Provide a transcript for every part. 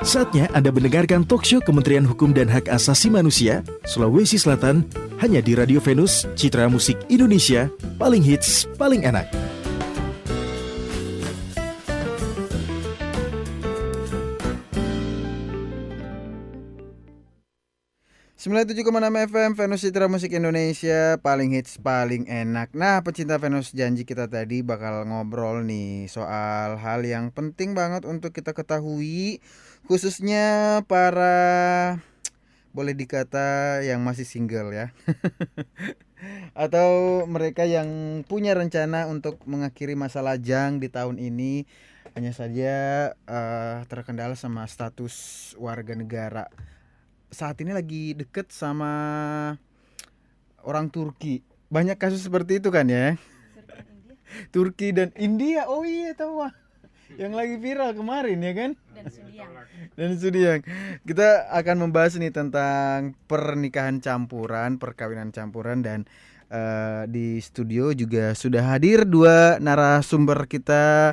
Saatnya Anda mendengarkan talkshow Kementerian Hukum dan Hak Asasi Manusia, Sulawesi Selatan, hanya di Radio Venus, Citra Musik Indonesia, paling hits, paling enak. Sembilan 97,6 FM Venus Citra Musik Indonesia, paling hits paling enak. Nah, pecinta Venus, janji kita tadi bakal ngobrol nih soal hal yang penting banget untuk kita ketahui, khususnya para boleh dikata yang masih single ya. Atau mereka yang punya rencana untuk mengakhiri masa lajang di tahun ini, hanya saja terkendala sama status warga negara. Saat ini lagi deket sama orang Turki. Banyak kasus seperti itu kan ya. Turki dan India. Oh iya, tahu mah. Yang lagi viral kemarin ya kan. Dan Sudiang. Kita akan membahas nih tentang pernikahan campuran, perkawinan campuran, dan di studio juga sudah hadir dua narasumber kita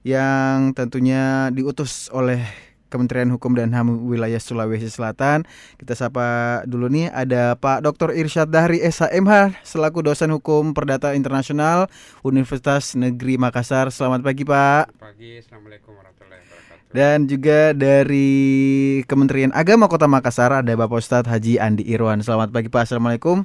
yang tentunya diutus oleh Kementerian Hukum dan HAM Wilayah Sulawesi Selatan. Kita sapa dulu nih, ada Pak Dr. Irsyad Dahri SHMH selaku dosen hukum perdata internasional Universitas Negeri Makassar. Selamat pagi Pak. Pagi, Assalamualaikum warahmatullahi wabarakatuh. Dan juga dari Kementerian Agama Kota Makassar ada Bapak Ustadz Haji Andi Irwan. Selamat pagi Pak. Assalamualaikum.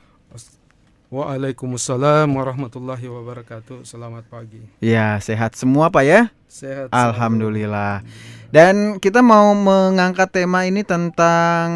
Waalaikumsalam warahmatullahi wabarakatuh. Selamat pagi. Ya, sehat semua Pak ya? Sehat. Alhamdulillah. Dan kita mau mengangkat tema ini tentang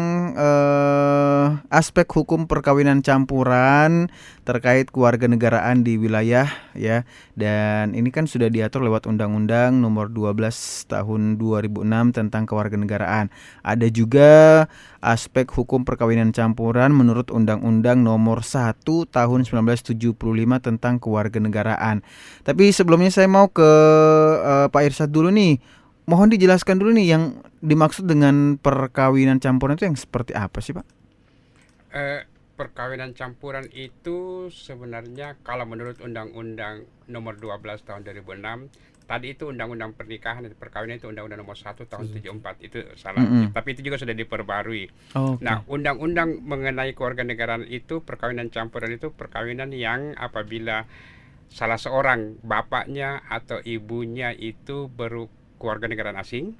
aspek hukum perkawinan campuran terkait kewarganegaraan di wilayah ya. Dan ini kan sudah diatur lewat Undang-Undang Nomor 12 Tahun 2006 tentang kewarganegaraan. Ada juga aspek hukum perkawinan campuran menurut Undang-Undang Nomor 1 Tahun 1975 tentang kewarganegaraan. Tapi sebelumnya saya mau ke Pak Irsyad dulu nih. Mohon dijelaskan dulu nih yang dimaksud dengan perkawinan campuran itu yang seperti apa sih Pak? Perkawinan campuran itu sebenarnya kalau menurut Undang-Undang Nomor 12 Tahun 2006, tadi itu Undang-Undang Pernikahan dan Perkawinan itu Undang-Undang Nomor 1 Tahun 74, itu salah. Tapi itu juga sudah diperbarui. Okay. Nah, Undang-Undang mengenai kewarganegaraan itu, perkawinan campuran itu perkawinan yang apabila salah seorang bapaknya atau ibunya itu kewarganegaraan asing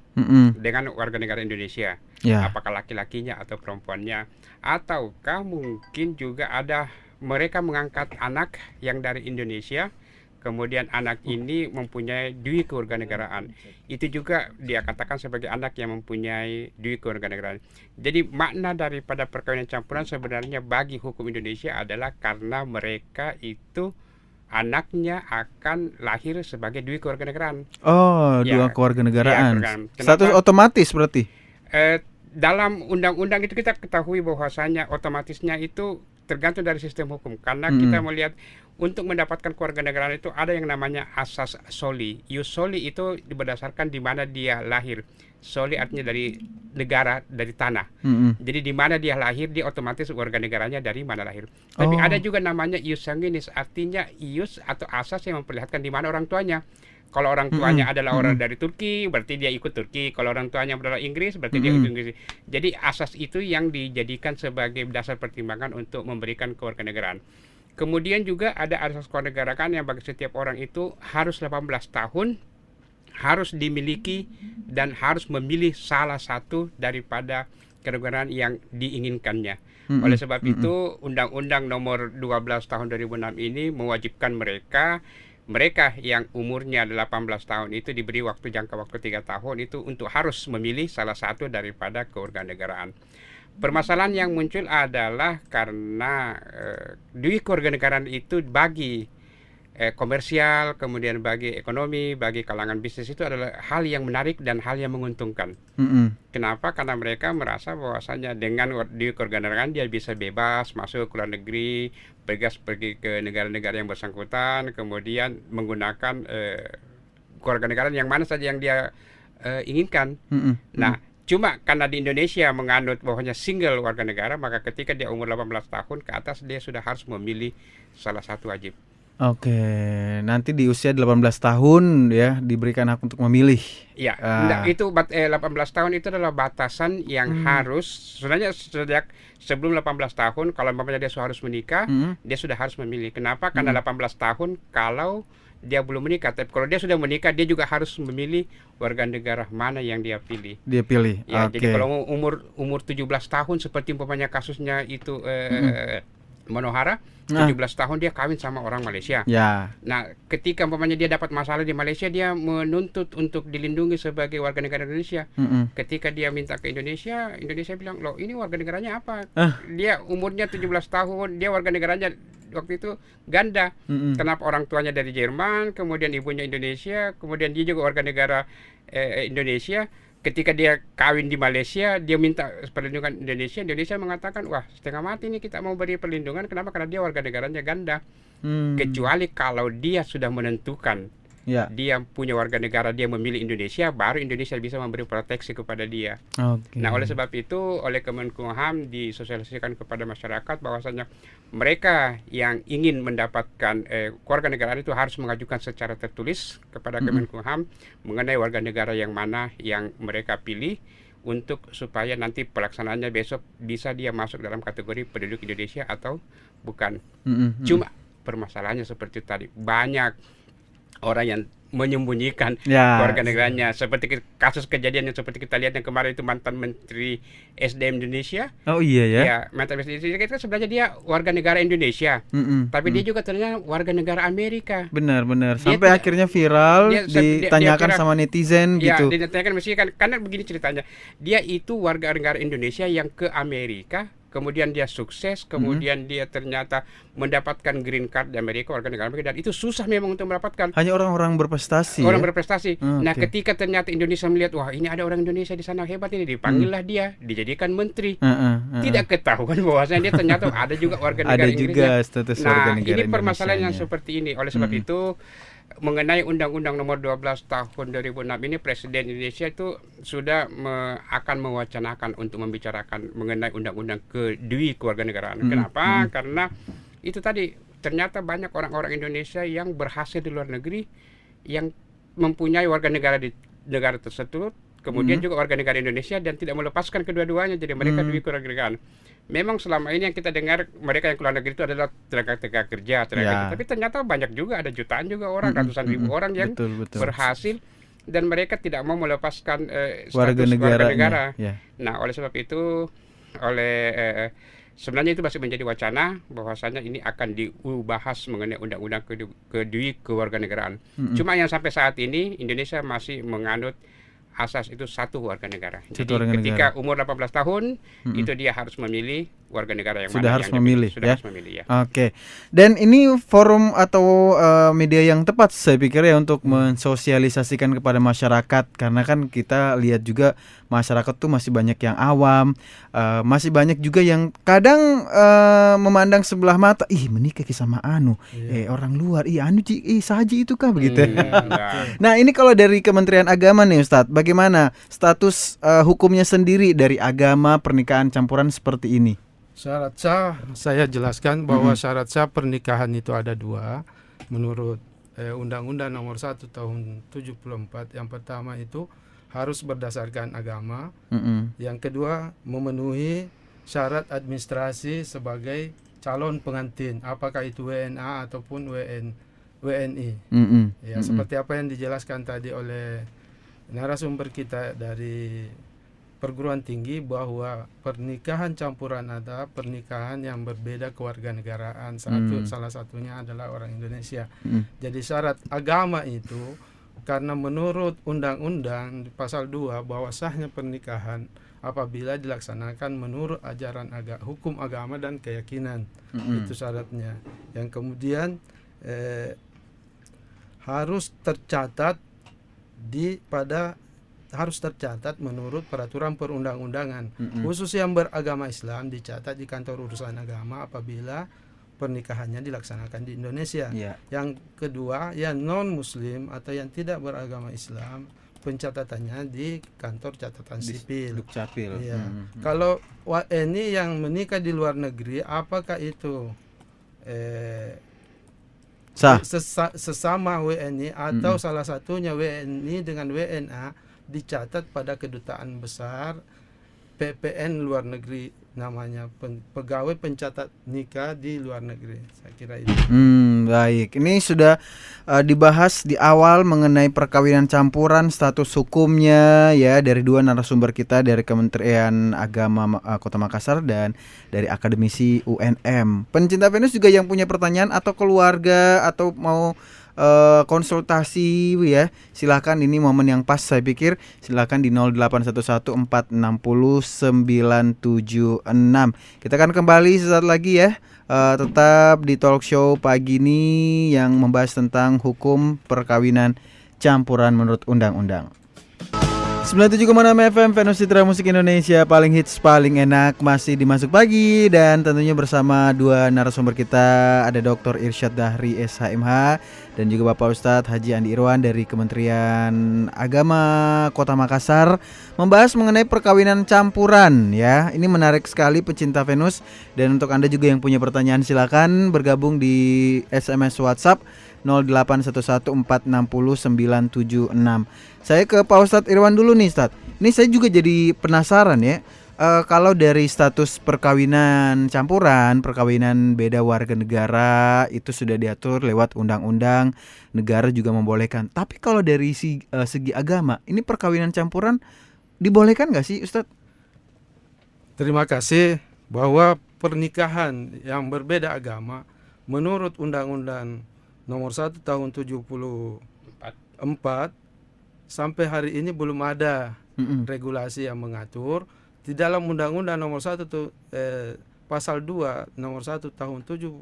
dengan warga negara Indonesia, apakah laki-lakinya atau perempuannya, ataukah mungkin juga ada mereka mengangkat anak yang dari Indonesia, kemudian anak ini mempunyai dui kewarganegaraan, itu juga dia katakan sebagai anak yang mempunyai dui kewarganegaraan. Jadi makna daripada perkawinan campuran sebenarnya bagi hukum Indonesia adalah karena mereka itu anaknya akan lahir sebagai dui kewarganegaraan. Oh, dua kewarganegaraan. Status otomatis berarti? Dalam undang-undang itu kita ketahui bahwasanya otomatisnya itu tergantung dari sistem hukum. Karena kita melihat untuk mendapatkan kewarganegaraan itu ada yang namanya asas soli. Ius soli itu berdasarkan di mana dia lahir. Soli artinya dari negara, dari tanah. Jadi di mana dia lahir, dia otomatis warga negaranya dari mana lahir. Tapi ada juga namanya ius sanguinis, artinya ius atau asas yang memperlihatkan di mana orang tuanya. Kalau orang tuanya adalah orang dari Turki, berarti dia ikut Turki. Kalau orang tuanya adalah Inggris, berarti dia ikut Inggris. Jadi asas itu yang dijadikan sebagai dasar pertimbangan untuk memberikan kewarganegaraan. Kemudian juga ada asas kewarganegaraan yang bagi setiap orang itu harus 18 tahun, harus dimiliki dan harus memilih salah satu daripada kewarganegaraan yang diinginkannya. Oleh sebab itu Undang-Undang Nomor 12 Tahun 2006 ini mewajibkan mereka yang umurnya 18 tahun itu diberi jangka waktu 3 tahun itu untuk harus memilih salah satu daripada kewarganegaraan. Permasalahan yang muncul adalah karena dui kewarganegaraan itu bagi komersial, kemudian bagi ekonomi, bagi kalangan bisnis itu adalah hal yang menarik dan hal yang menguntungkan. Kenapa? Karena mereka merasa bahwasanya dengan dui kewarganegaraan dia bisa bebas masuk ke luar negeri, bebas pergi ke negara-negara yang bersangkutan, kemudian menggunakan kewarganegaraan yang mana saja yang dia inginkan. Nah, cuma karena di Indonesia menganut bahwanya single warga negara, maka ketika dia umur 18 tahun ke atas dia sudah harus memilih salah satu wajib. Oke, nanti di usia 18 tahun ya diberikan hak untuk memilih. Ya, Ah. itu 18 tahun itu adalah batasan yang harus sebenarnya sejak sebelum 18 tahun kalau umpamanya dia harus menikah, dia sudah harus memilih. Kenapa? Karena 18 tahun kalau dia belum menikah, tapi kalau dia sudah menikah dia juga harus memilih warga negara mana yang dia pilih. Dia pilih. Ya, Oke. jadi kalau umur 17 tahun seperti umpamanya kasusnya itu Manohara, 17 tahun dia kawin sama orang Malaysia. Ya. Nah, ketika umpamanya dia dapat masalah di Malaysia, dia menuntut untuk dilindungi sebagai warga negara Indonesia. Ketika dia minta ke Indonesia, Indonesia bilang, "Loh, ini warga negaranya apa?" Dia umurnya 17 tahun, dia warga negaranya waktu itu ganda. Kenapa orang tuanya dari Jerman, kemudian ibunya Indonesia, kemudian dia juga warga negara Indonesia. Ketika dia kawin di Malaysia, dia minta perlindungan Indonesia. Indonesia mengatakan, wah setengah mati nih kita mau beri perlindungan. Kenapa? Karena dia warga negaranya ganda. Kecuali kalau dia sudah menentukan dia punya warga negara, dia memilih Indonesia, baru Indonesia bisa memberi proteksi kepada dia. Nah, oleh sebab itu, oleh Kemenkumham disosialisasikan kepada masyarakat bahwasanya mereka yang ingin mendapatkan warga negara itu harus mengajukan secara tertulis kepada Kemenkumham mengenai warga negara yang mana yang mereka pilih untuk supaya nanti pelaksanaannya besok bisa dia masuk dalam kategori penduduk Indonesia atau bukan. Cuma permasalahannya seperti tadi, banyak orang yang menyembunyikan warga negaranya, seperti kasus kejadian yang seperti kita lihat yang kemarin itu mantan Menteri SDM Indonesia. Oh iya ya. Ya, mantan Menteri Indonesia itu sebenarnya dia warga negara Indonesia, tapi dia juga ternyata warga negara Amerika. Benar. Sampai akhirnya viral, ditanyakan viral, sama netizen gitu. Ya, ditanyakan mesti kan karena begini ceritanya. Dia itu warga negara Indonesia yang ke Amerika, kemudian dia sukses, kemudian dia ternyata mendapatkan green card di Amerika, warga negara Amerika, dan itu susah memang untuk mendapatkan. Hanya orang-orang berprestasi. Orang berprestasi. Nah, ketika ternyata Indonesia melihat, wah ini ada orang Indonesia di sana hebat ini, dipanggillah dia, dijadikan menteri. Tidak ketahuan bahwasanya dia ternyata ada juga warga negara Inggris. Ada juga status warga negara Indonesia. Ini permasalahan yang seperti ini. Oleh sebab itu, mengenai Undang-Undang Nomor 12 Tahun 2006 ini, Presiden Indonesia itu sudah akan mewacanakan untuk membicarakan mengenai Undang-Undang Kewarganegaraan. Kenapa? Karena itu tadi ternyata banyak orang-orang Indonesia yang berhasil di luar negeri yang mempunyai warga negara di negara tersebut, kemudian juga warga negara Indonesia dan tidak melepaskan kedua-duanya, jadi mereka kewarganegaraan. Memang selama ini yang kita dengar mereka yang keluar negeri itu adalah tenaga kerja, tapi ternyata banyak juga, ada jutaan juga orang, ratusan ribu orang yang berhasil dan mereka tidak mau melepaskan status warga negara. Nah, oleh sebab itu, sebenarnya itu masih menjadi wacana bahwasanya ini akan dibahas mengenai undang-undang kewarganegaraan. Cuma yang sampai saat ini Indonesia masih menganut asas itu satu warga negara. Jadi ketika umur 18 tahun itu dia harus memilih warga negara yang sudah mana harus yang memilih, sudah harus memilih ya. Oke. Dan ini forum atau media yang tepat saya pikir ya untuk mensosialisasikan kepada masyarakat, karena kan kita lihat juga masyarakat tuh masih banyak yang awam, masih banyak juga yang kadang memandang sebelah mata, menikah sama orang luar, saji itu kah begitu. Nah, ini kalau dari Kementerian Agama nih Ustadz, bagaimana status hukumnya sendiri dari agama pernikahan campuran seperti ini? Syarat sah saya jelaskan bahwa syarat sah pernikahan itu ada dua menurut Undang-Undang Nomor 1 Tahun 74. Yang pertama itu harus berdasarkan agama. Yang kedua memenuhi syarat administrasi sebagai calon pengantin, apakah itu WNA ataupun WNI. Seperti apa yang dijelaskan tadi oleh narasumber kita dari perguruan tinggi, bahwa pernikahan campuran ada pernikahan yang berbeda kewarganegaraan. Salah satunya adalah orang Indonesia. Jadi syarat agama itu, karena menurut undang-undang pasal 2 bahwa sahnya pernikahan apabila dilaksanakan menurut ajaran hukum agama dan keyakinan. Itu syaratnya. Yang kemudian harus tercatat harus tercatat menurut peraturan perundang-undangan. Khusus yang beragama Islam dicatat di kantor urusan agama apabila pernikahannya dilaksanakan di Indonesia. Yang kedua, yang non muslim atau yang tidak beragama Islam, pencatatannya di kantor catatan sipil. Dukcapil. Kalau WNI yang menikah di luar negeri, apakah itu Sah. sesama WNI atau salah satunya WNI dengan WNA dicatat pada kedutaan besar PPN luar negeri, namanya pegawai pencatat nikah di luar negeri. Saya kira itu. Baik. Ini sudah dibahas di awal mengenai perkawinan campuran, status hukumnya ya, dari dua narasumber kita, dari Kementerian Agama Kota Makassar dan dari akademisi UNM. Pencinta Venus juga yang punya pertanyaan atau keluarga atau mau konsultasi ya, silakan, ini momen yang pas saya pikir. Silakan di 0811460976. Kita akan kembali sesaat lagi ya. Tetap di talk show pagi ini yang membahas tentang hukum perkawinan campuran menurut undang-undang. 97,6 FM Venus Citra Musik Indonesia, paling hits paling enak, masih di Masuk Pagi, dan tentunya bersama dua narasumber kita, ada Dr. Irsyad Dahri SHMH dan juga Bapak Ustadz Haji Andi Irwan dari Kementerian Agama Kota Makassar, membahas mengenai perkawinan campuran ya. Ini menarik sekali pecinta Venus, dan untuk Anda juga yang punya pertanyaan silakan bergabung di SMS WhatsApp 0811460976. Saya ke Pak Ustadz Irwan dulu nih, Ustadz. Ini saya juga jadi penasaran ya. Kalau dari status perkawinan campuran, perkawinan beda warga negara itu sudah diatur lewat undang-undang, negara juga membolehkan. Tapi kalau dari segi agama, ini perkawinan campuran dibolehkan nggak sih, Ustadz? Terima kasih. Bahwa pernikahan yang berbeda agama menurut Undang-Undang Nomor 1 Tahun 74 sampai hari ini belum ada regulasi yang mengatur. Di dalam Undang-Undang Nomor 1 Pasal 2 Nomor 1 Tahun 74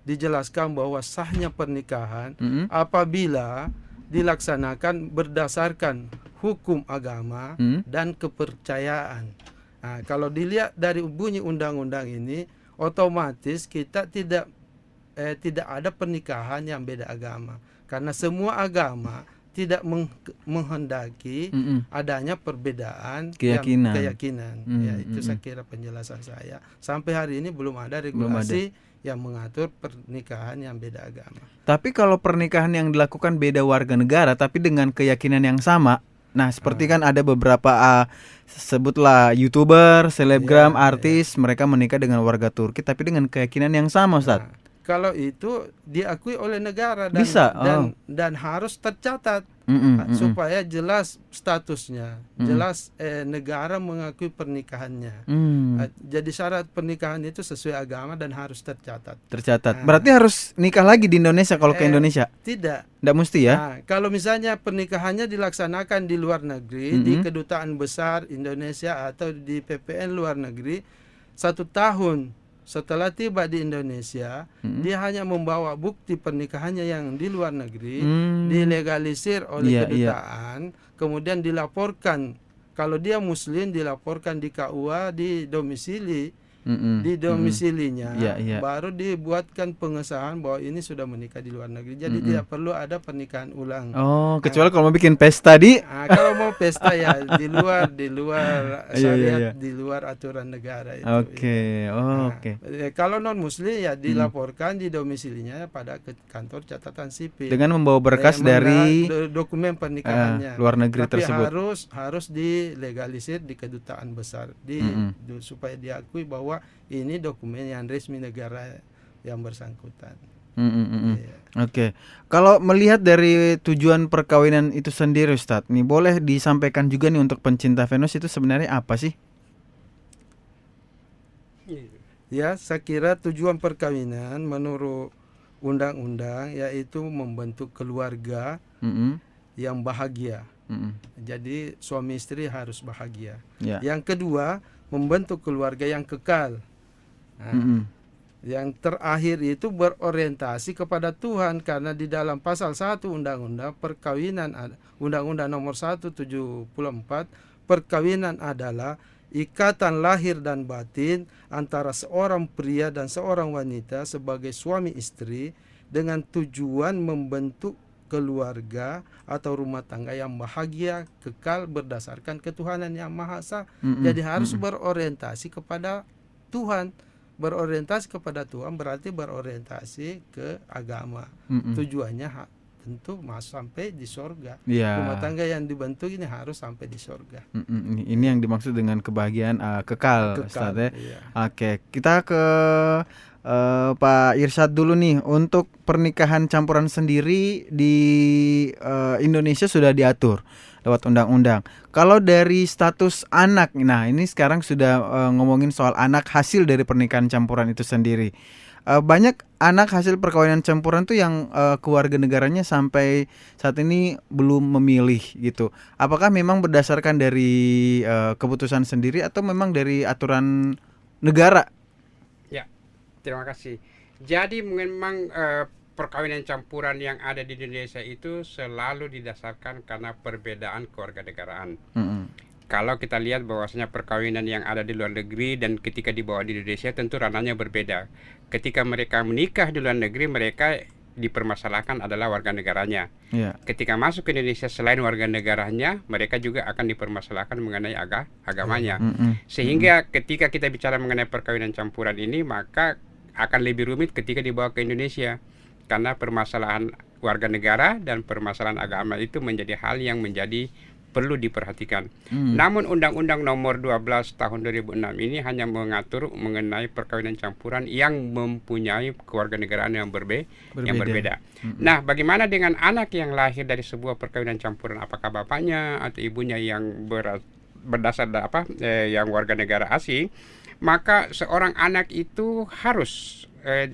dijelaskan bahwa sahnya pernikahan apabila dilaksanakan berdasarkan hukum agama dan kepercayaan. Nah, kalau dilihat dari bunyi undang-undang ini, otomatis kita tidak ada pernikahan yang beda agama, karena semua agama tidak menghendaki adanya perbedaan keyakinan. Ya, itu saya kira penjelasan saya. Sampai hari ini belum ada regulasi yang mengatur pernikahan yang beda agama. Tapi kalau pernikahan yang dilakukan beda warga negara tapi dengan keyakinan yang sama, nah seperti kan ada beberapa sebutlah YouTuber, selebgram, artis, mereka menikah dengan warga Turki tapi dengan keyakinan yang sama, Ustaz. Kalau itu diakui oleh negara dan bisa, dan harus tercatat supaya jelas statusnya, jelas negara mengakui pernikahannya. Jadi syarat pernikahan itu sesuai agama dan harus tercatat. Berarti harus nikah lagi di Indonesia kalau ke Indonesia? Tidak mesti ya. Nah, kalau misalnya pernikahannya dilaksanakan di luar negeri, di kedutaan besar Indonesia atau di PPN luar negeri, 1 tahun setelah tiba di Indonesia, dia hanya membawa bukti pernikahannya yang di luar negeri, dilegalisir oleh kedutaan, kemudian dilaporkan. Kalau dia Muslim, dilaporkan di KUA, di domisilinya, baru dibuatkan pengesahan bahwa ini sudah menikah di luar negeri. Jadi tidak perlu ada pernikahan ulang. Kecuali kalau mau bikin pesta kalau mau pesta ya di luar syariat, di luar aturan negara itu. Oke. Kalau non Muslim ya dilaporkan di domisilinya pada kantor catatan sipil dengan membawa berkas dari dokumen pernikahannya luar negeri. Tapi tersebut harus dilegalisir di kedutaan besar supaya diakui bahwa ini dokumen yang resmi negara yang bersangkutan. Oke. Kalau melihat dari tujuan perkawinan itu sendiri, Ustadz, nih boleh disampaikan juga nih untuk pencinta Venus itu sebenarnya apa sih? Ya, saya kira tujuan perkawinan menurut undang-undang yaitu membentuk keluarga yang bahagia. Jadi suami istri harus bahagia. Yang kedua, membentuk keluarga yang kekal. Yang terakhir itu berorientasi kepada Tuhan, karena di dalam pasal 1 undang-undang perkawinan, Undang-Undang Nomor 1 74, perkawinan adalah ikatan lahir dan batin antara seorang pria dan seorang wanita sebagai suami istri dengan tujuan membentuk keluarga atau rumah tangga yang bahagia, kekal berdasarkan ketuhanan yang Maha Esa. Jadi harus berorientasi kepada Tuhan. berorientasi kepada Tuhan berarti berorientasi ke agama. Tujuannya tentu sampai di sorga. Rumah tangga yang dibentuk ini harus sampai di sorga. Ini yang dimaksud dengan kebahagiaan kekal, Ustaz ya. Iya. Oke, kita ke Pak Irsyad dulu nih. Untuk pernikahan campuran sendiri di Indonesia sudah diatur lewat undang-undang. Kalau dari status anak, nah ini sekarang sudah ngomongin soal anak hasil dari pernikahan campuran itu sendiri. Banyak anak hasil perkawinan campuran tuh yang keluarga negaranya sampai saat ini belum memilih gitu. Apakah memang berdasarkan dari keputusan sendiri atau memang dari aturan negara? Ya, terima kasih. Jadi memang perkawinan campuran yang ada di Indonesia itu selalu didasarkan karena perbedaan kewarganegaraan. Kalau kita lihat bahwasanya perkawinan yang ada di luar negeri dan ketika dibawa di Indonesia tentu ranahnya berbeda. Ketika mereka menikah di luar negeri, mereka dipermasalahkan adalah warga negaranya. Ketika masuk ke Indonesia selain warga negaranya, mereka juga akan dipermasalahkan mengenai agamanya. Sehingga ketika kita bicara mengenai perkawinan campuran ini, maka akan lebih rumit ketika dibawa ke Indonesia. Karena permasalahan warga negara dan permasalahan agama itu menjadi hal yang menjadi perlu diperhatikan. Namun Undang-Undang Nomor 12 Tahun 2006 ini hanya mengatur mengenai perkawinan campuran yang mempunyai kewarganegaraan yang berbeda. Nah, bagaimana dengan anak yang lahir dari sebuah perkawinan campuran? Apakah bapaknya atau ibunya yang berdasar yang warga negara asing? Maka seorang anak itu harus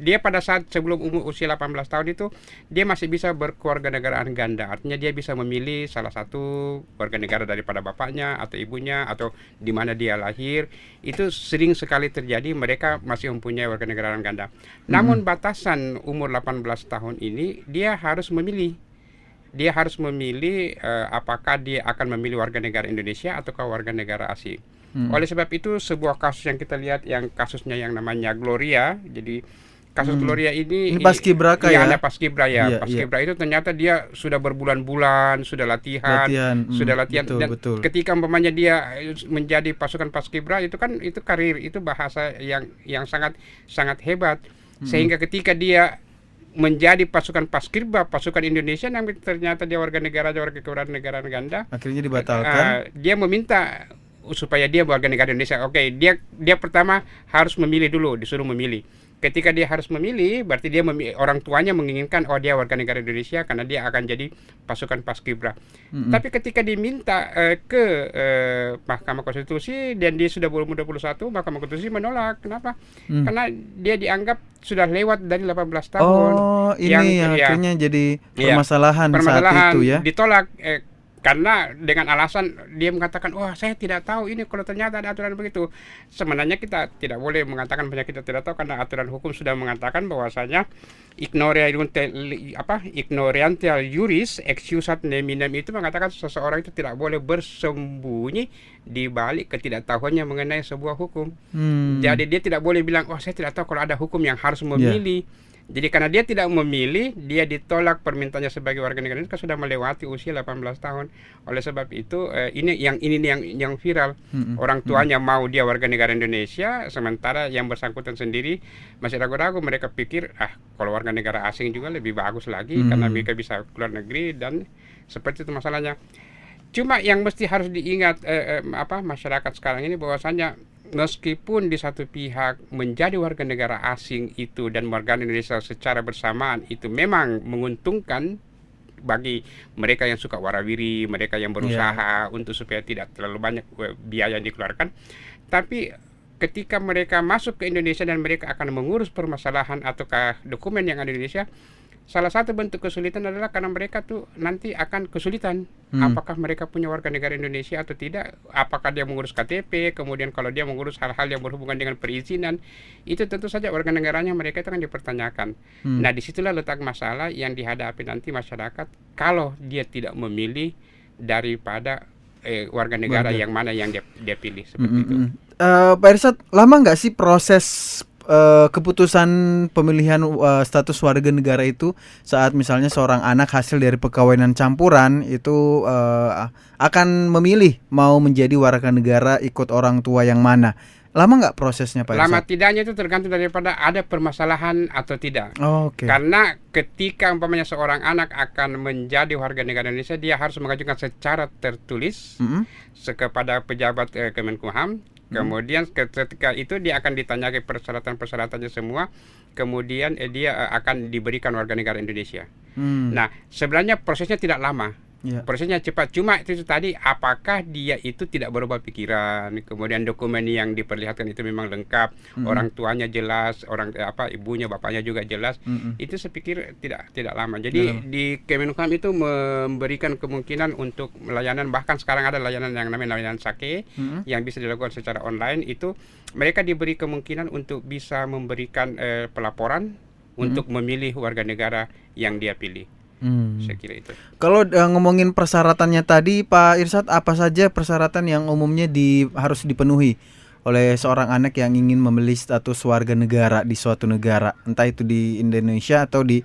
dia pada saat sebelum usia 18 tahun itu dia masih bisa berkewarganegaraan ganda. Artinya dia bisa memilih salah satu warga negara daripada bapaknya atau ibunya atau di mana dia lahir. Itu sering sekali terjadi, mereka masih mempunyai warganegaraan ganda. Namun batasan umur 18 tahun ini dia harus memilih. Dia harus memilih apakah dia akan memilih warga negara Indonesia ataukah warga negara asing. Oleh sebab itu sebuah kasus yang kita lihat yang kasusnya yang namanya Gloria. Jadi kasus Gloria ini Paskibra ya? Ada Paskibra ya. Paskibra itu ternyata dia sudah berbulan-bulan sudah latihan. Betul. Ketika umpamanya dia menjadi pasukan Paskibra itu kan itu karir, itu bahasa yang sangat sangat hebat. Sehingga ketika dia menjadi pasukan Paskibra, pasukan Indonesia, namun ternyata dia warga negara kewarganegaraan ganda. Akhirnya dibatalkan. Dia meminta supaya dia warga negara Indonesia. Oke, dia pertama harus memilih dulu, disuruh memilih. Ketika dia harus memilih, berarti dia orang tuanya menginginkan dia warga negara Indonesia karena dia akan jadi pasukan Paskibra. Tapi ketika diminta ke Mahkamah Konstitusi dan dia sudah berumur 21, Mahkamah Konstitusi menolak. Kenapa? Karena dia dianggap sudah lewat dari 18 tahun. Ini yang akhirnya jadi permasalahan saat itu ya. Ditolak karena dengan alasan dia mengatakan, saya tidak tahu ini kalau ternyata ada aturan begitu. Sebenarnya kita tidak boleh mengatakan banyak kita tidak tahu karena aturan hukum sudah mengatakan bahwasanya ignorantia juris excusat neminem itu mengatakan seseorang itu tidak boleh bersembunyi di balik ketidaktahuannya mengenai sebuah hukum. Jadi dia tidak boleh bilang, saya tidak tahu kalau ada hukum yang harus memilih. Jadi karena dia tidak memilih, dia ditolak permintaannya sebagai warga negara Indonesia sudah melewati usia 18 tahun. Oleh sebab itu ini yang viral. Orang tuanya mau dia warga negara Indonesia, sementara yang bersangkutan sendiri masih ragu-ragu. Mereka pikir kalau warga negara asing juga lebih bagus lagi karena mereka bisa keluar negeri dan seperti itu masalahnya. Cuma yang mesti harus diingat masyarakat sekarang ini bahwasanya meskipun di satu pihak menjadi warga negara asing itu dan warga Indonesia secara bersamaan itu memang menguntungkan bagi mereka yang suka warawiri, mereka yang berusaha untuk supaya tidak terlalu banyak biaya yang dikeluarkan. Tapi ketika mereka masuk ke Indonesia dan mereka akan mengurus permasalahan ataukah dokumen yang ada di Indonesia, salah satu bentuk kesulitan adalah karena mereka tuh nanti akan kesulitan apakah mereka punya warga negara Indonesia atau tidak, apakah dia mengurus KTP, kemudian kalau dia mengurus hal-hal yang berhubungan dengan perizinan, itu tentu saja warga negaranya mereka itu akan dipertanyakan. Nah disitulah letak masalah yang dihadapi nanti masyarakat kalau dia tidak memilih daripada warga negara yang mana yang dia pilih seperti itu. Pak Irsyad, lama nggak sih proses keputusan pemilihan status warga negara itu saat misalnya seorang anak hasil dari perkawinan campuran itu akan memilih mau menjadi warga negara ikut orang tua yang mana. Lama nggak prosesnya Pak Lama Irsad? tidaknya itu tergantung daripada ada permasalahan atau tidak. Oh, oke. Karena ketika umpamanya seorang anak akan menjadi warga negara Indonesia, dia harus mengajukan secara tertulis Mm-mm. kepada pejabat Kemenkumham. Kemudian ketika itu dia akan ditanyai persyaratan-persyaratannya semua. Kemudian dia akan diberikan warga negara Indonesia. Hmm. Nah, sebenarnya prosesnya tidak lama. Ya. Prosesnya cepat. Cuma itu tadi, apakah dia itu tidak berubah pikiran, kemudian dokumen yang diperlihatkan itu memang lengkap, orang tuanya jelas, ibunya, bapaknya juga jelas. Itu saya pikir tidak lama. Jadi di Kemenkumham itu memberikan kemungkinan untuk layanan, bahkan sekarang ada layanan yang namanya layanan SAKE yang bisa dilakukan secara online. Itu mereka diberi kemungkinan untuk bisa memberikan pelaporan untuk memilih warga negara yang dia pilih. Saya kira itu. Kalau ngomongin persyaratannya tadi Pak Irsad, apa saja persyaratan yang umumnya harus dipenuhi oleh seorang anak yang ingin memilih status warga negara di suatu negara, entah itu di Indonesia atau di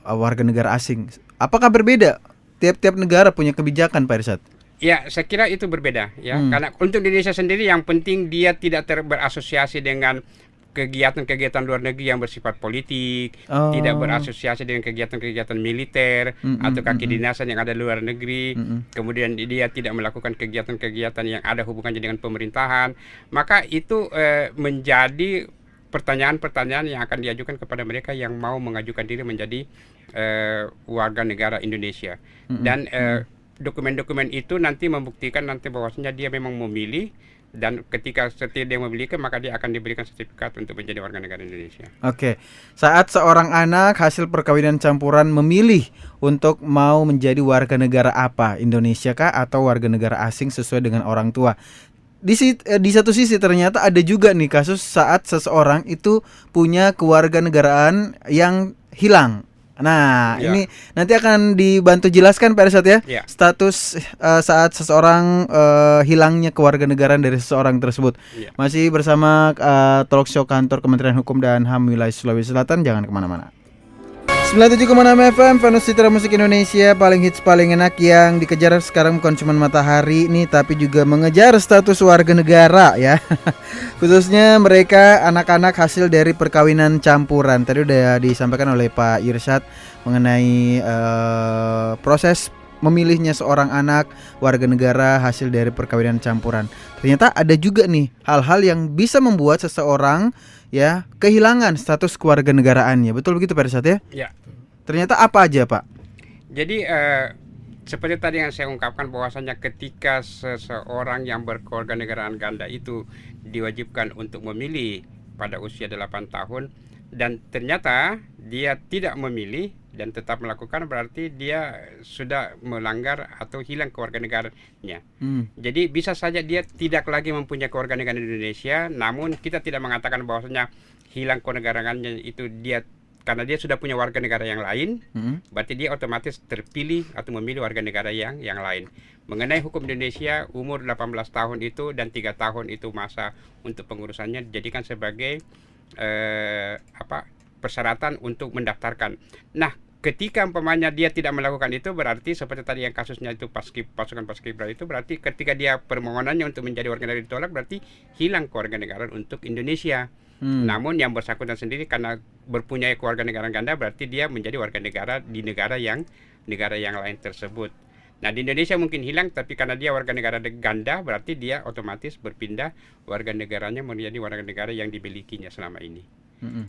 warga negara asing? Apakah berbeda? Tiap-tiap negara punya kebijakan Pak Irsad? Ya, saya kira itu berbeda ya. Karena untuk Indonesia sendiri yang penting dia tidak berasosiasi dengan kegiatan-kegiatan luar negeri yang bersifat politik, tidak berasosiasi dengan kegiatan-kegiatan militer atau kedinasan yang ada di luar negeri, kemudian dia tidak melakukan kegiatan-kegiatan yang ada hubungannya dengan pemerintahan, maka itu menjadi pertanyaan-pertanyaan yang akan diajukan kepada mereka yang mau mengajukan diri menjadi warga negara Indonesia. Dan dokumen-dokumen itu nanti membuktikan nanti bahwasanya dia memang memilih, dan ketika setia dia memiliki, maka dia akan diberikan sertifikat untuk menjadi warga negara Indonesia. Oke. Saat seorang anak hasil perkawinan campuran memilih untuk mau menjadi warga negara apa, Indonesia kah atau warga negara asing sesuai dengan orang tua. Di satu sisi ternyata ada juga nih kasus saat seseorang itu punya kewarganegaraan yang hilang. Nah, ini nanti akan dibantu jelaskan Pak Irsad ya. Status saat seseorang hilangnya kewarganegaraan dari seseorang tersebut. Masih bersama Talk Show Kantor Kementerian Hukum dan HAM Wilayah Sulawesi Selatan, jangan kemana-mana. 97,6 FM Venus Citra Musik Indonesia, paling hits paling enak. Yang dikejar sekarang bukan cuma matahari nih, tapi juga mengejar status warga negara ya. Khususnya mereka anak-anak hasil dari perkawinan campuran. Tadi udah disampaikan oleh Pak Irsad mengenai proses memilihnya seorang anak warga negara hasil dari perkawinan campuran. Ternyata ada juga nih hal-hal yang bisa membuat seseorang ya kehilangan status kewarganegaraannya. Betul begitu Pak Irsad ya? Ya. Ternyata apa aja Pak? Jadi seperti tadi yang saya ungkapkan bahwasanya ketika seseorang yang berkewarganegaraan ganda itu diwajibkan untuk memilih pada usia 8 tahun dan ternyata dia tidak memilih dan tetap melakukan, berarti dia sudah melanggar atau hilang kewarganegaraannya. Jadi bisa saja dia tidak lagi mempunyai kewarganegaraan Indonesia, namun kita tidak mengatakan bahwasanya hilang kewarganegaraannya itu dia karena dia sudah punya warga negara yang lain, berarti dia otomatis terpilih atau memilih warga negara yang lain. Mengenai hukum Indonesia, umur 18 tahun itu dan 3 tahun itu masa untuk pengurusannya dijadikan sebagai persyaratan untuk mendaftarkan. Nah, ketika umpamanya dia tidak melakukan itu, berarti seperti tadi yang kasusnya itu pasukan Paskibra itu, berarti ketika dia permohonannya untuk menjadi warga negara ditolak, berarti hilang kewarganegaraan untuk Indonesia. Namun yang bersangkutan sendiri karena berpunyai kewarganegaraan ganda, berarti dia menjadi warga negara di negara yang lain tersebut. Nah, di Indonesia mungkin hilang, tapi karena dia warga negara ganda, berarti dia otomatis berpindah warga negaranya menjadi warga negara yang dimilikinya selama ini.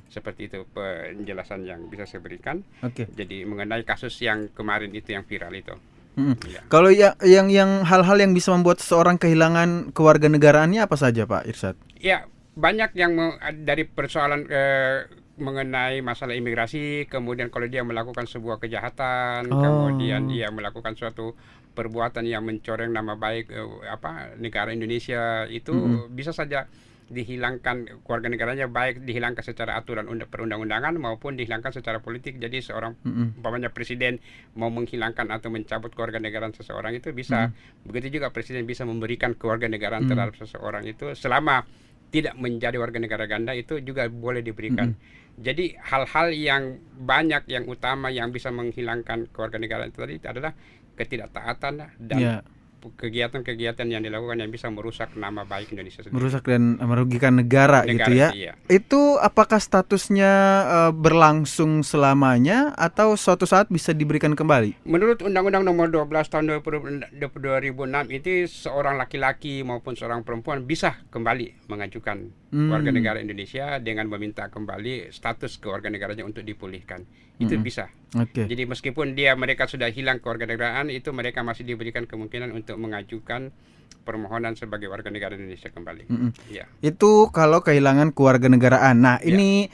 Seperti itu penjelasan yang bisa saya berikan. Jadi mengenai kasus yang kemarin itu yang viral itu. Ya. Kalau yang hal-hal yang bisa membuat seseorang kehilangan kewarganegaraannya apa saja Pak Irsad? Ya, banyak yang dari persoalan mengenai masalah imigrasi, kemudian kalau dia melakukan sebuah kejahatan, kemudian dia melakukan suatu perbuatan yang mencoreng nama baik negara Indonesia, itu bisa saja dihilangkan kewarganegaranya, baik dihilangkan secara aturan perundang-undangan maupun dihilangkan secara politik. Jadi seorang umpamanya presiden mau menghilangkan atau mencabut kewarganegaraan seseorang itu bisa. Begitu juga presiden bisa memberikan kewarganegaraan terhadap seseorang itu selama tidak menjadi warga negara ganda itu juga boleh diberikan. Jadi hal-hal yang banyak yang utama yang bisa menghilangkan kewarganegaraan itu tadi adalah ketidaktaatan dan Ya. kegiatan-kegiatan yang dilakukan yang bisa merusak nama baik Indonesia sendiri. Merusak dan merugikan negara gitu ya. Iya. Itu apakah statusnya berlangsung selamanya atau suatu saat bisa diberikan kembali? Menurut Undang-Undang Nomor 12 Tahun 2006 itu seorang laki-laki maupun seorang perempuan bisa kembali mengajukan warga negara Indonesia dengan meminta kembali status kewarganegaraannya untuk dipulihkan. Itu bisa. Oke. Jadi meskipun mereka sudah hilang kewarganegaraan, itu mereka masih diberikan kemungkinan untuk mengajukan permohonan sebagai warga negara Indonesia kembali. Ya. Itu kalau kehilangan kewarganegaraan. Nah, ini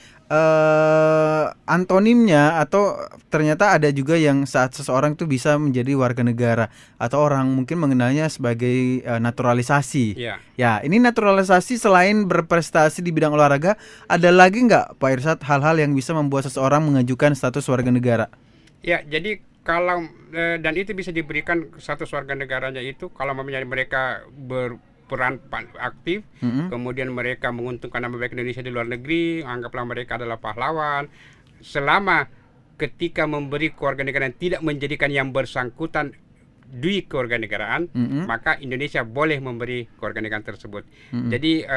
antonimnya atau ternyata ada juga yang saat seseorang itu bisa menjadi warga negara atau orang mungkin mengenalnya sebagai naturalisasi. Ya. Ya, ini naturalisasi selain berprestasi di bidang olahraga, ada lagi nggak Pak Irsyad hal-hal yang bisa membuat seseorang mengajukan status warga negara? Ya, jadi kalau dan itu bisa diberikan status warga negaranya itu kalau mereka berperan aktif, kemudian mereka menguntungkan nama baik Indonesia di luar negeri, anggaplah mereka adalah pahlawan, selama ketika memberi kewarganegaraan tidak menjadikan yang bersangkutan di kewarganegaraan, maka Indonesia boleh memberi kewarganegaraan tersebut. Jadi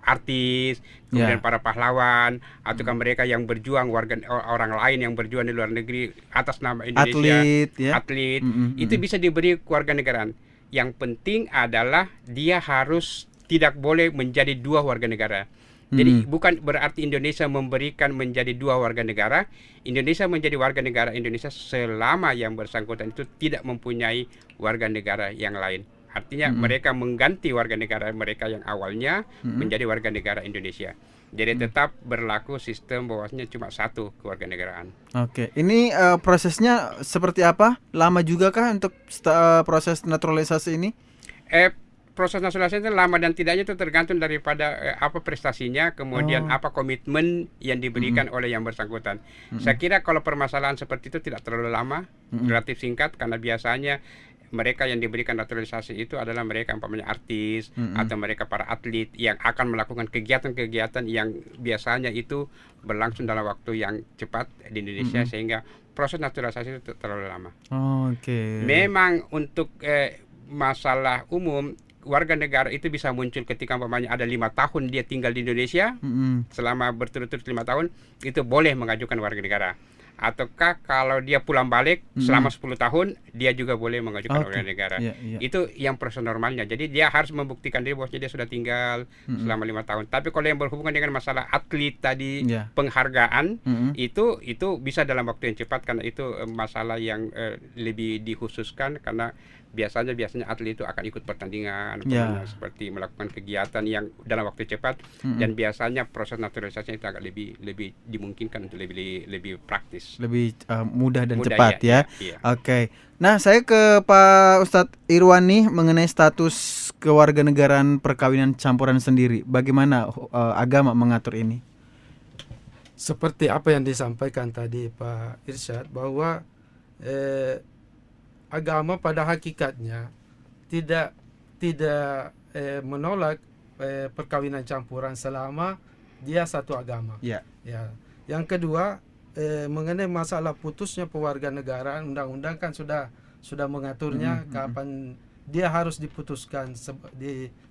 artis, kemudian para pahlawan, ataukah mereka yang berjuang orang lain yang berjuang di luar negeri atas nama Indonesia, atlet, itu bisa diberi kewarganegaraan. Yang penting adalah dia harus tidak boleh menjadi dua warga negara. Jadi bukan berarti Indonesia memberikan menjadi dua warga negara. Indonesia menjadi warga negara Indonesia selama yang bersangkutan itu tidak mempunyai warga negara yang lain. Artinya mereka mengganti warga negara mereka yang awalnya menjadi warga negara Indonesia. Jadi tetap berlaku sistem bahwasanya cuma satu kewarganegaraan. Oke, ini prosesnya seperti apa? Lama juga kah untuk proses naturalisasi ini? Proses naturalisasi itu lama dan tidaknya itu tergantung daripada apa prestasinya, kemudian apa komitmen yang diberikan oleh yang bersangkutan. Saya kira kalau permasalahan seperti itu tidak terlalu lama, relatif singkat, karena biasanya mereka yang diberikan naturalisasi itu adalah mereka umpamanya artis atau mereka para atlet yang akan melakukan kegiatan-kegiatan yang biasanya itu berlangsung dalam waktu yang cepat di Indonesia, sehingga proses naturalisasi itu terlalu lama. Oke. Memang untuk masalah umum warga negara itu bisa muncul ketika umpamanya ada 5 tahun dia tinggal di Indonesia, selama berturut-turut 5 tahun itu boleh mengajukan warga negara. Ataukah kalau dia pulang balik selama 10 tahun dia juga boleh mengajukan warga negara. Itu yang proses normalnya. Jadi dia harus membuktikan diri bahwa dia sudah tinggal selama 5 tahun. Tapi kalau yang berhubungan dengan masalah atlet tadi, penghargaan, itu bisa dalam waktu yang cepat, karena itu masalah yang lebih dikhususkan, karena biasanya atlet itu akan ikut pertandingan, seperti melakukan kegiatan yang dalam waktu cepat, dan biasanya proses naturalisasinya itu agak lebih dimungkinkan untuk lebih praktis, lebih mudah dan cepat ya. Iya. Oke. Nah, saya ke Pak Ustadz Irwan nih mengenai status kewarganegaraan perkawinan campuran sendiri. Bagaimana agama mengatur ini? Seperti apa yang disampaikan tadi Pak Irsyad, bahwa agama pada hakikatnya tidak menolak perkawinan campuran selama dia satu agama. Ya. Yang kedua, mengenai masalah putusnya pewarganegaraan, undang-undang kan sudah mengaturnya kapan dia harus diputuskan,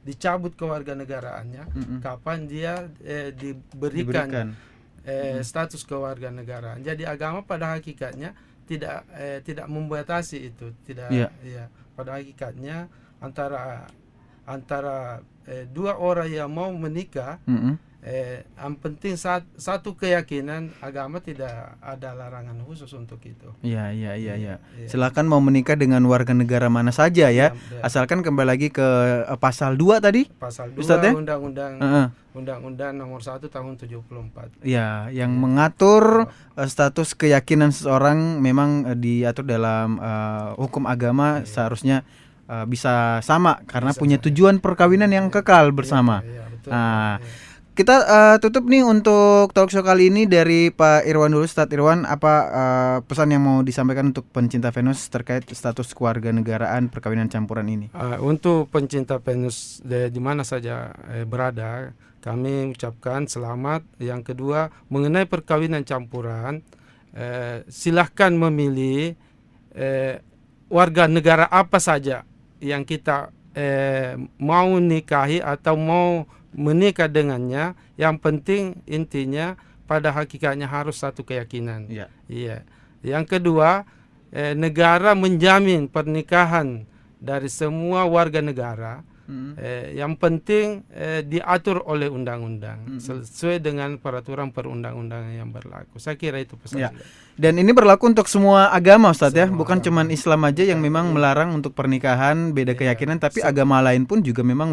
dicabut kewarganegaraannya, kapan dia diberikan status kewarganegaraan. Jadi agama pada hakikatnya tidak membatasi itu, pada hakikatnya antara dua orang yang mau menikah, yang penting satu keyakinan agama, tidak ada larangan khusus untuk itu. Iya. Silakan mau menikah dengan warga negara mana saja ya, asalkan kembali lagi ke pasal 2 tadi. Pasal 2 Ustadz, Undang-Undang Nomor 1 Tahun 74. Ya, yang mengatur status keyakinan seseorang memang diatur dalam hukum agama, seharusnya bisa sama karena punya tujuan perkawinan yang kekal bersama. Betul. kita tutup nih untuk talk show kali ini dari Pak Irwan dulu. Ustadz Irwan, apa pesan yang mau disampaikan untuk pencinta Venus terkait status kewarganegaraan perkawinan campuran ini? Untuk pencinta Venus di mana saja berada, kami ucapkan selamat. Yang kedua, mengenai perkawinan campuran, silahkan memilih warga negara apa saja yang kita mau nikahi atau mau menikah dengannya. Yang penting intinya pada hakikatnya harus satu keyakinan. Iya. Yang kedua, negara menjamin pernikahan dari semua warga negara. Yang penting diatur oleh undang-undang sesuai dengan peraturan perundang-undangan yang berlaku. Saya kira itu pesan. Dan ini berlaku untuk semua agama, Ustadz, ya, bukan cuman Islam aja yang memang melarang untuk pernikahan beda keyakinan, tapi agama lain pun juga memang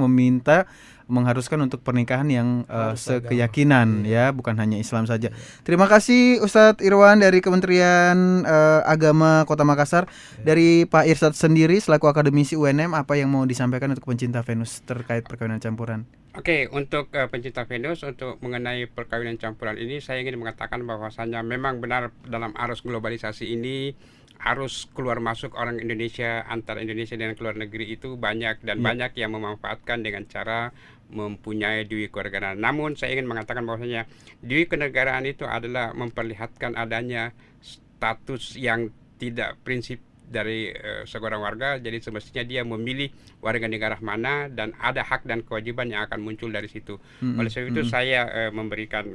mengharuskan untuk pernikahan yang sekeyakinan, ya, bukan hanya Islam saja. Terima kasih Ustadz Irwan dari Kementerian Agama Kota Makassar. Dari Pak Irsad sendiri selaku akademisi UNM, apa yang mau disampaikan untuk pencinta Venus terkait perkawinan campuran? Oke, untuk pencinta Venus, untuk mengenai perkawinan campuran ini, saya ingin mengatakan bahwasanya memang benar dalam arus globalisasi ini, arus keluar masuk orang Indonesia antara Indonesia dan luar negeri itu banyak dan banyak yang memanfaatkan dengan cara mempunyai dui kewarganegaraan. Namun saya ingin mengatakan bahwasanya dui kenegaraan itu adalah memperlihatkan adanya status yang tidak prinsip dari seorang warga, jadi semestinya dia memilih warga negara mana dan ada hak dan kewajiban yang akan muncul dari situ. Oleh sebab itu saya memberikan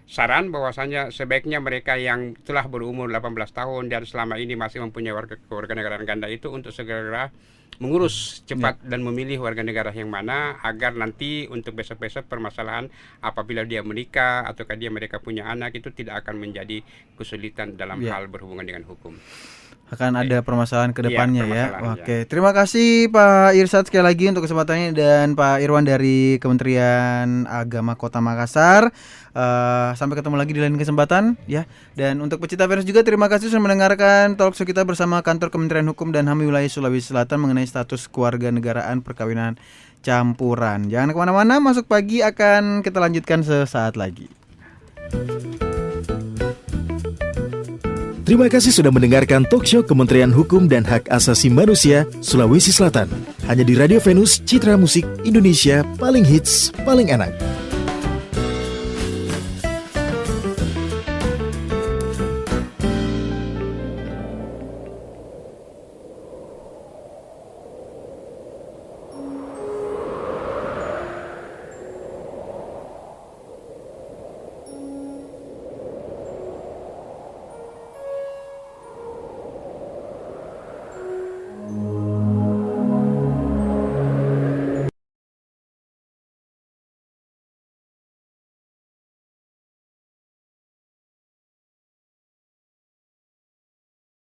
saran bahwasanya sebaiknya mereka yang telah berumur 18 tahun dan selama ini masih mempunyai warga negara ganda itu untuk segera mengurus cepat dan memilih warga negara yang mana, agar nanti untuk besok-besok permasalahan apabila dia menikah ataukah mereka punya anak itu tidak akan menjadi kesulitan dalam hal berhubungan dengan hukum. Akan ada permasalahan ke depannya, Oke, terima kasih Pak Irsad sekali lagi untuk kesempatannya, dan Pak Irwan dari Kementerian Agama Kota Makassar. Sampai ketemu lagi di lain kesempatan, ya. Dan untuk pecinta Venus juga terima kasih sudah mendengarkan talk show kita bersama Kantor Kementerian Hukum dan HAM Wilayah Sulawesi Selatan mengenai status kewarganegaraan perkawinan campuran. Jangan kemana-mana, Masuk Pagi akan kita lanjutkan sesaat lagi. Terima kasih sudah mendengarkan talk show Kementerian Hukum dan Hak Asasi Manusia Sulawesi Selatan. Hanya di Radio Venus, Citra Musik Indonesia, paling hits, paling enak.